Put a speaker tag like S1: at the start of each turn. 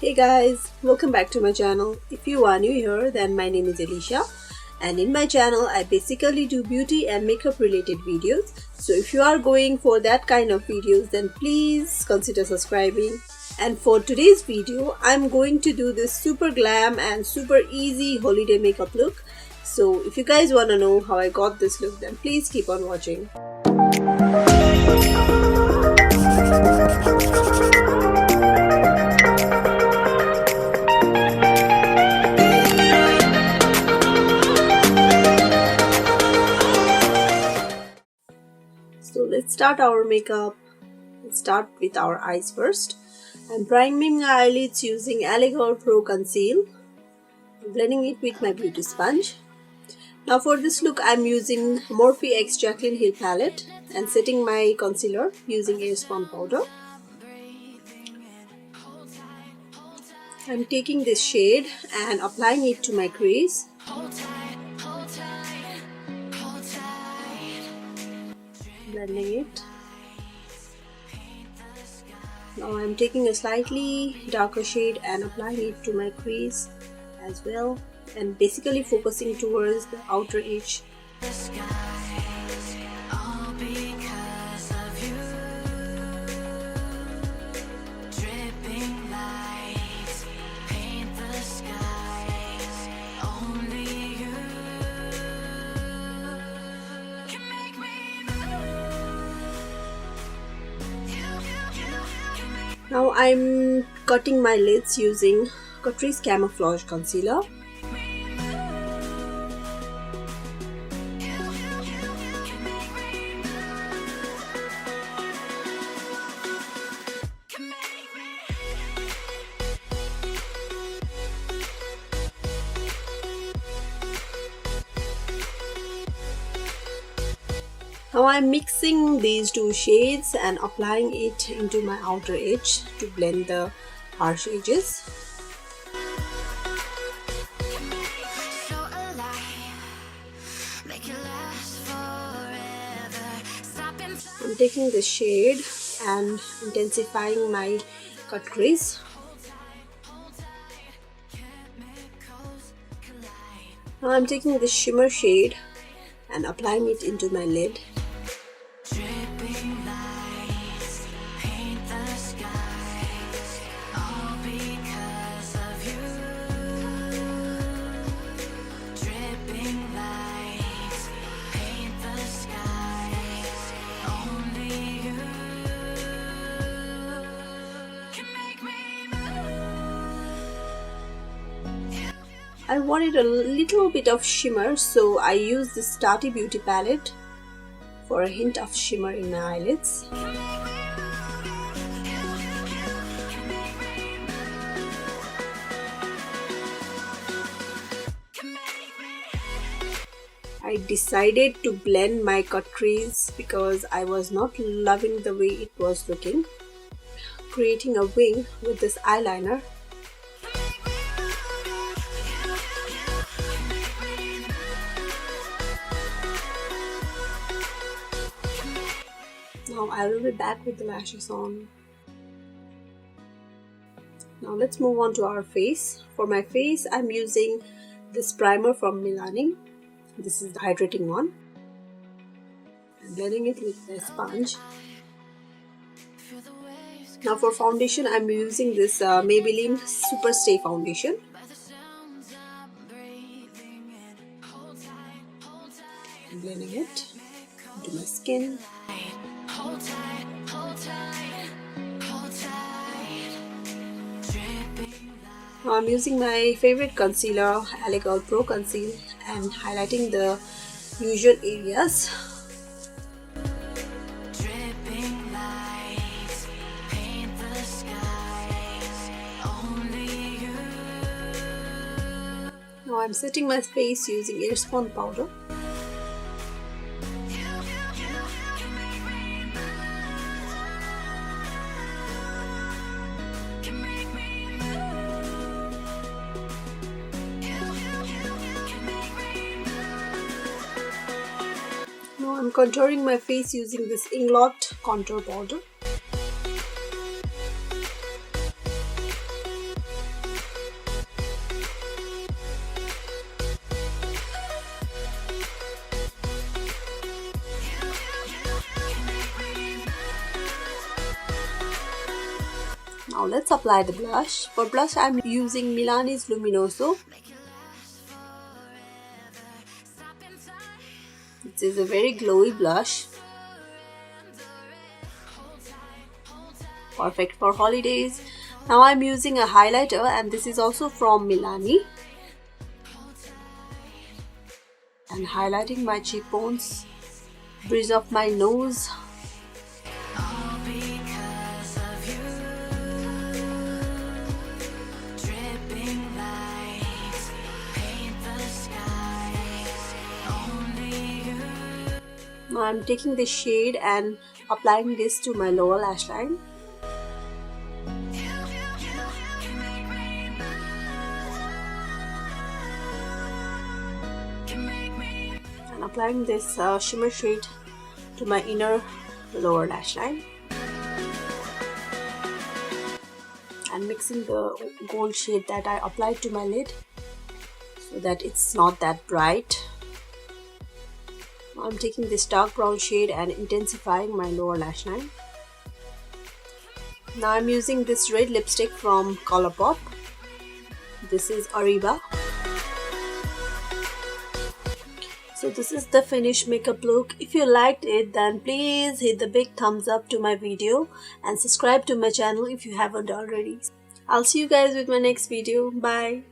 S1: Hey guys, welcome back to my channel. If you are new here, then my name is Alisha, and in my channel I basically do beauty and makeup related videos. So if you are going for that kind of videos, then please consider subscribing. And for today's video, I'm going to do this super glam and super easy holiday makeup look. So if you guys want to know how I got this look, then please keep on watching. So let's start our makeup. Let's start with our eyes first. I'm priming my eyelids using Alisha Pro Conceal. I'm blending it with my beauty sponge. Now for this look, I'm using Morphe X Jaclyn Hill palette and setting my concealer using Airspun powder. I'm taking this shade and applying it to my crease. Blending it. Now I'm taking a slightly darker shade and applying it to my crease as well, and basically focusing towards the outer edge. Now I'm cutting my lids using Catrice Camouflage Concealer. Now I'm mixing these two shades and applying it into my outer edge to blend the harsh edges. I'm taking the shade and intensifying my cut crease. Now I'm taking the shimmer shade and applying it into my lid. I wanted a little bit of shimmer, so I used this Tati Beauty palette for a hint of shimmer in my eyelids. I decided to blend my cut crease because I was not loving the way it was looking. Creating a wing with this eyeliner. Now I will be back with the lashes on. Now let's move on to our face. For my face, I'm using this primer from Milani. This is the hydrating one. I'm blending it with a sponge. Now for foundation, I'm using this Maybelline Super Stay Foundation. I'm blending it into my skin. Now I'm using my favorite concealer, Alisha Pro Conceal, and highlighting the usual areas. Now I'm setting my face using Airspun powder. Now I'm contouring my face using this Inglot contour powder. Now let's apply the blush. For blush I'm using Milani's Luminoso. This is a very glowy blush. Perfect for holidays. Now I'm using a highlighter and this is also from Milani. And highlighting my cheekbones, bridge of my nose. Now I'm taking this shade and applying this to my lower lash line. And applying this shimmer shade to my inner lower lash line. And mixing the gold shade that I applied to my lid so that it's not that bright. I'm taking this dark brown shade and intensifying my lower lash line. Now I'm using this red lipstick from Colourpop. This is Ariba. So this is the finished makeup look. If you liked it, then please hit the big thumbs up to my video and subscribe to my channel if you haven't already. I'll see you guys with my next video. Bye.